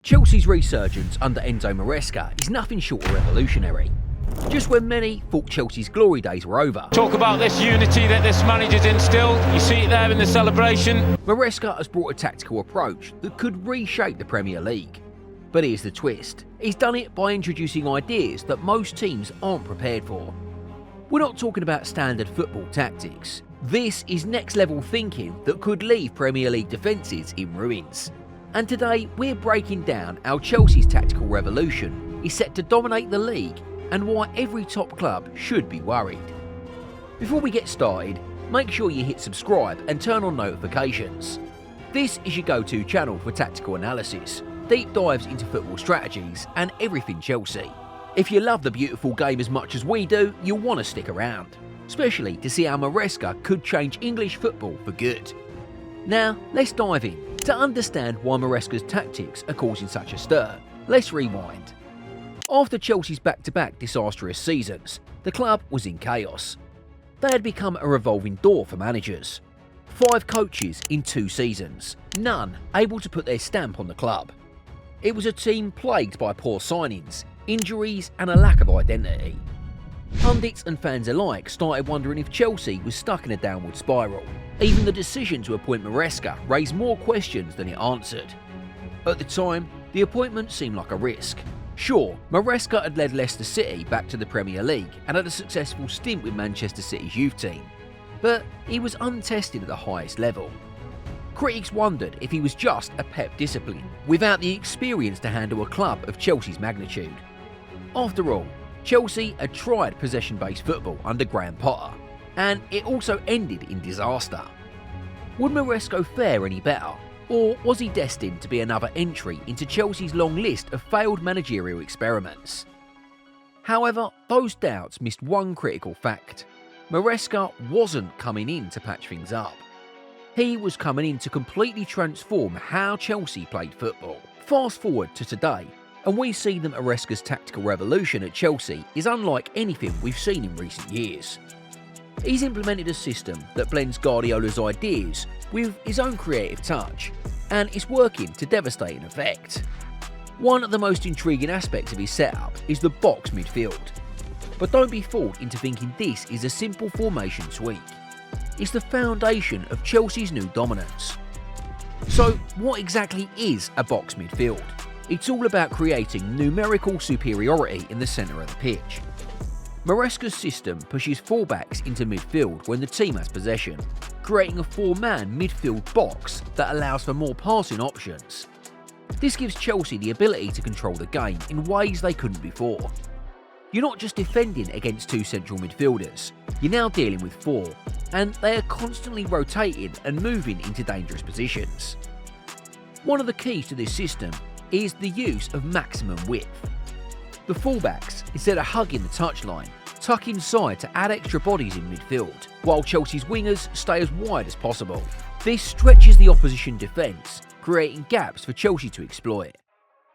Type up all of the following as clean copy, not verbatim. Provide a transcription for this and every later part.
Chelsea's resurgence under Enzo Maresca is nothing short of revolutionary. Just when many thought Chelsea's glory days were over, talk about this unity that this manager's instilled. You see it there in the celebration. Maresca has brought a tactical approach that could reshape the Premier League. But here's the twist. He's done it by introducing ideas that most teams aren't prepared for. We're not talking about standard football tactics. This is next level thinking that could leave Premier League defences in ruins. And today we're breaking down how Chelsea's tactical revolution is set to dominate the league and why every top club should be worried. Before we get started, make sure you hit subscribe and turn on notifications. This is your go-to channel for tactical analysis, deep dives into football strategies and everything Chelsea. If you love the beautiful game as much as we do, you'll want to stick around, especially to see how Maresca could change English football for good. Now, let's dive in. To understand why Maresca's tactics are causing such a stir, let's rewind. After Chelsea's back-to-back disastrous seasons, the club was in chaos. They had become a revolving door for managers. 5 coaches in 2 seasons, none able to put their stamp on the club. It was a team plagued by poor signings, injuries and a lack of identity. Pundits and fans alike started wondering if Chelsea was stuck in a downward spiral. Even the decision to appoint Maresca raised more questions than it answered. At the time, the appointment seemed like a risk. Sure, Maresca had led Leicester City back to the Premier League and had a successful stint with Manchester City's youth team, but he was untested at the highest level. Critics wondered if he was just a Pep discipline, without the experience to handle a club of Chelsea's magnitude. After all, Chelsea had tried possession-based football under Graham Potter, and it also ended in disaster. Would Maresca fare any better, or was he destined to be another entry into Chelsea's long list of failed managerial experiments? However, those doubts missed one critical fact. Maresca wasn't coming in to patch things up. He was coming in to completely transform how Chelsea played football. Fast forward to today, and we see that Maresca's tactical revolution at Chelsea is unlike anything we've seen in recent years. He's implemented a system that blends Guardiola's ideas with his own creative touch, and it's working to devastating effect. One of the most intriguing aspects of his setup is the box midfield. But don't be fooled into thinking this is a simple formation tweak. It's the foundation of Chelsea's new dominance. So what exactly is a box midfield? It's all about creating numerical superiority in the centre of the pitch. Maresca's system pushes fullbacks into midfield when the team has possession, creating a 4-man midfield box that allows for more passing options. This gives Chelsea the ability to control the game in ways they couldn't before. You're not just defending against 2 central midfielders, you're now dealing with 4, and they are constantly rotating and moving into dangerous positions. One of the keys to this system is the use of maximum width. The fullbacks, instead of hugging the touchline, tuck inside to add extra bodies in midfield, while Chelsea's wingers stay as wide as possible. This stretches the opposition defence, creating gaps for Chelsea to exploit.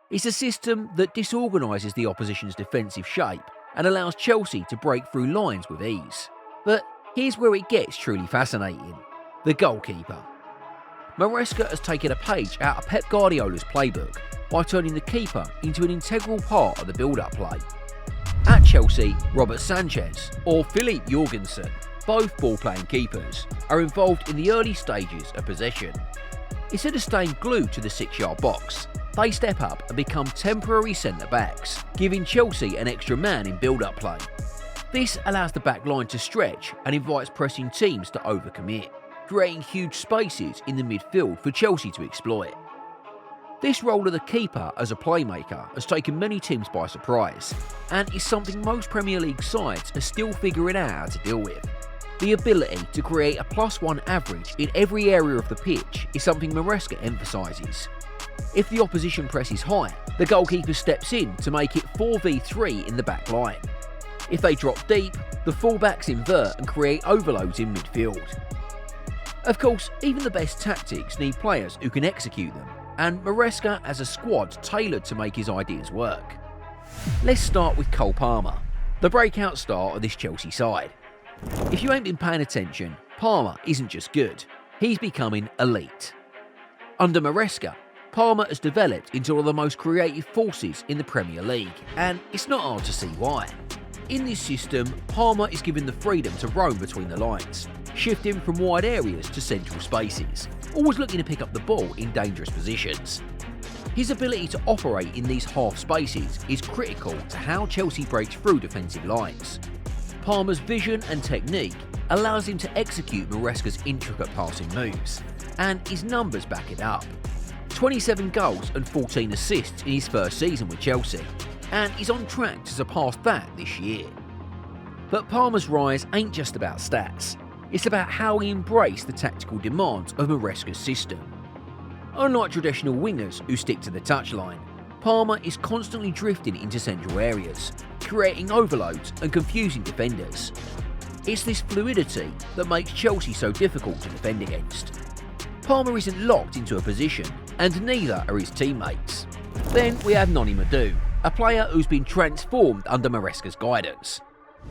It's a system that disorganises the opposition's defensive shape and allows Chelsea to break through lines with ease. But here's where it gets truly fascinating: the goalkeeper. Maresca has taken a page out of Pep Guardiola's playbook by turning the keeper into an integral part of the build-up play. At Chelsea, Robert Sanchez or Philippe Jorgensen, both ball-playing keepers, are involved in the early stages of possession. Instead of staying glued to the 6-yard box, they step up and become temporary centre-backs, giving Chelsea an extra man in build-up play. This allows the back line to stretch and invites pressing teams to overcommit, creating huge spaces in the midfield for Chelsea to exploit. This role of the keeper as a playmaker has taken many teams by surprise, and is something most Premier League sides are still figuring out how to deal with. The ability to create a +1 average in every area of the pitch is something Maresca emphasises. If the opposition presses high, the goalkeeper steps in to make it 4v3 in the back line. If they drop deep, the fullbacks invert and create overloads in midfield. Of course, even the best tactics need players who can execute them, and Maresca has a squad tailored to make his ideas work. Let's start with Cole Palmer, the breakout star of this Chelsea side. If you ain't been paying attention, Palmer isn't just good, he's becoming elite. Under Maresca, Palmer has developed into one of the most creative forces in the Premier League, and it's not hard to see why. In this system, Palmer is given the freedom to roam between the lines, shifting from wide areas to central spaces, always looking to pick up the ball in dangerous positions. His ability to operate in these half spaces is critical to how Chelsea breaks through defensive lines. Palmer's vision and technique allows him to execute Maresca's intricate passing moves, and his numbers back it up. 27 goals and 14 assists in his first season with Chelsea, and he's on track to surpass that this year. But Palmer's rise ain't just about stats, it's about how he embraced the tactical demands of Maresca's system. Unlike traditional wingers who stick to the touchline, Palmer is constantly drifting into central areas, creating overloads and confusing defenders. It's this fluidity that makes Chelsea so difficult to defend against. Palmer isn't locked into a position, and neither are his teammates. Then we have Noni Madu, a player who's been transformed under Maresca's guidance.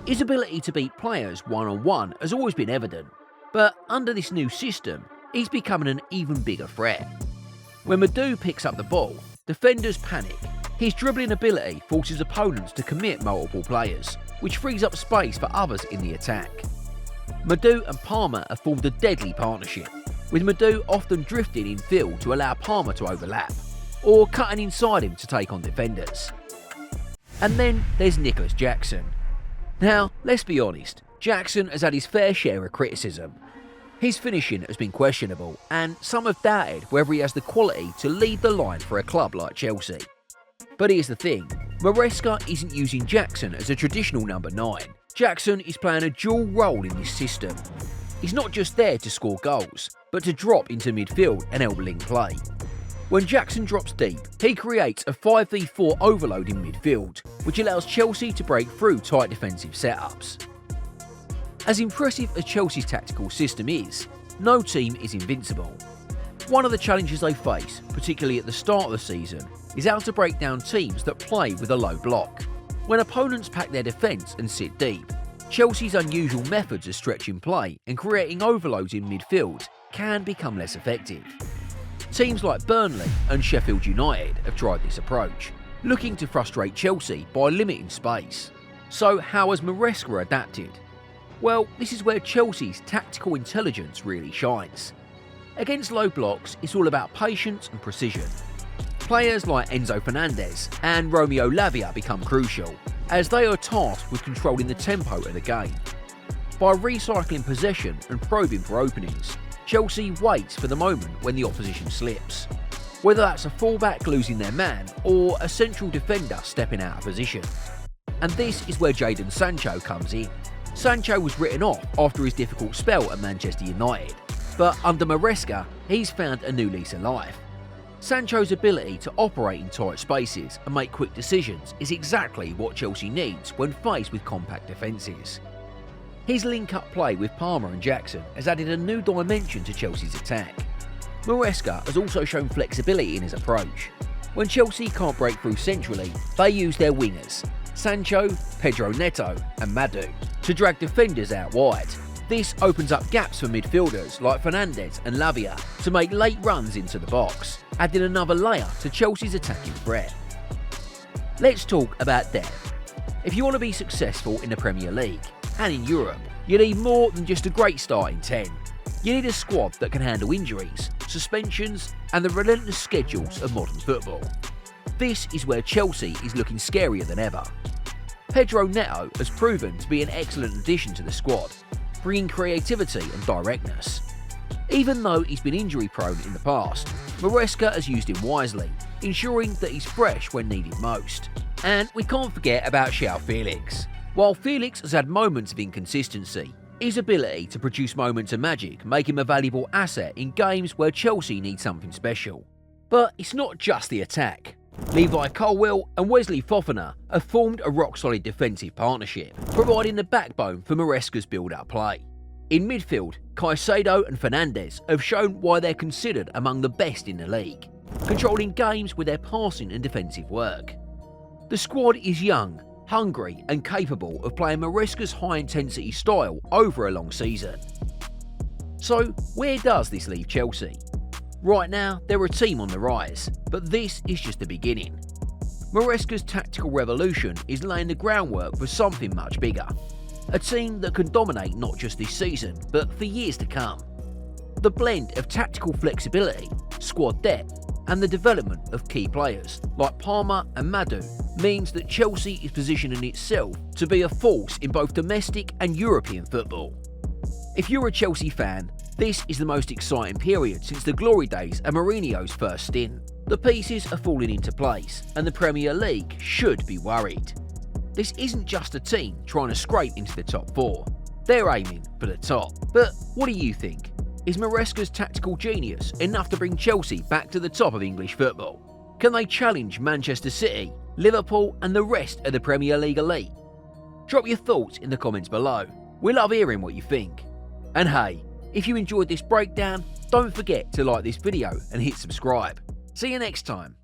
His ability to beat players one-on-one has always been evident, but under this new system, he's becoming an even bigger threat. When Madu picks up the ball, defenders panic. His dribbling ability forces opponents to commit multiple players, which frees up space for others in the attack. Madu and Palmer have formed a deadly partnership, with Madu often drifting in field to allow Palmer to overlap, or cutting inside him to take on defenders. And then there's Nicholas Jackson. Now, let's be honest, Jackson has had his fair share of criticism. His finishing has been questionable, and some have doubted whether he has the quality to lead the line for a club like Chelsea. But here's the thing, Maresca isn't using Jackson as a traditional number 9. Jackson is playing a dual role in this system. He's not just there to score goals, but to drop into midfield and help link play. When Jackson drops deep, he creates a 5v4 overload in midfield, which allows Chelsea to break through tight defensive setups. As impressive as Chelsea's tactical system is, no team is invincible. One of the challenges they face, particularly at the start of the season, is how to break down teams that play with a low block. When opponents pack their defence and sit deep, Chelsea's unusual methods of stretching play and creating overloads in midfield can become less effective. Teams like Burnley and Sheffield United have tried this approach, looking to frustrate Chelsea by limiting space. So how has Maresca adapted? Well, this is where Chelsea's tactical intelligence really shines. Against low blocks, it's all about patience and precision. Players like Enzo Fernandez and Romeo Lavia become crucial, as they are tasked with controlling the tempo of the game. By recycling possession and probing for openings, Chelsea waits for the moment when the opposition slips. Whether that's a fullback losing their man or a central defender stepping out of position. And this is where Jadon Sancho comes in. Sancho was written off after his difficult spell at Manchester United, but under Maresca, he's found a new lease of life. Sancho's ability to operate in tight spaces and make quick decisions is exactly what Chelsea needs when faced with compact defences. His link-up play with Palmer and Jackson has added a new dimension to Chelsea's attack. Maresca has also shown flexibility in his approach. When Chelsea can't break through centrally, they use their wingers, Sancho, Pedro Neto and Madu, to drag defenders out wide. This opens up gaps for midfielders like Fernandez and Lavia to make late runs into the box, adding another layer to Chelsea's attacking threat. Let's talk about depth. If you want to be successful in the Premier League and in Europe, you need more than just a great starting 10. You need a squad that can handle injuries, suspensions and the relentless schedules of modern football. This is where Chelsea is looking scarier than ever. Pedro Neto has proven to be an excellent addition to the squad, bringing creativity and directness. Even though he's been injury prone in the past, Maresca has used him wisely, ensuring that he's fresh when needed most. And we can't forget about João Felix. While Felix has had moments of inconsistency, his ability to produce moments of magic make him a valuable asset in games where Chelsea needs something special. But it's not just the attack. Levi Colwill and Wesley Fofana have formed a rock-solid defensive partnership, providing the backbone for Maresca's build-up play. In midfield, Caicedo and Fernandez have shown why they're considered among the best in the league, controlling games with their passing and defensive work. The squad is young, hungry and capable of playing Maresca's high-intensity style over a long season. So where does this leave Chelsea? Right now, they're a team on the rise, but this is just the beginning. Maresca's tactical revolution is laying the groundwork for something much bigger. A team that can dominate not just this season, but for years to come. The blend of tactical flexibility, squad depth, and the development of key players like Palmer and Madu means that Chelsea is positioning itself to be a force in both domestic and European football. If you're a Chelsea fan, this is the most exciting period since the glory days of Mourinho's first stint. The pieces are falling into place, and the Premier League should be worried. This isn't just a team trying to scrape into the top 4. They're aiming for the top. But what do you think? Is Maresca's tactical genius enough to bring Chelsea back to the top of English football? Can they challenge Manchester City, Liverpool and the rest of the Premier League elite? Drop your thoughts in the comments below. We love hearing what you think. And hey, if you enjoyed this breakdown, don't forget to like this video and hit subscribe. See you next time.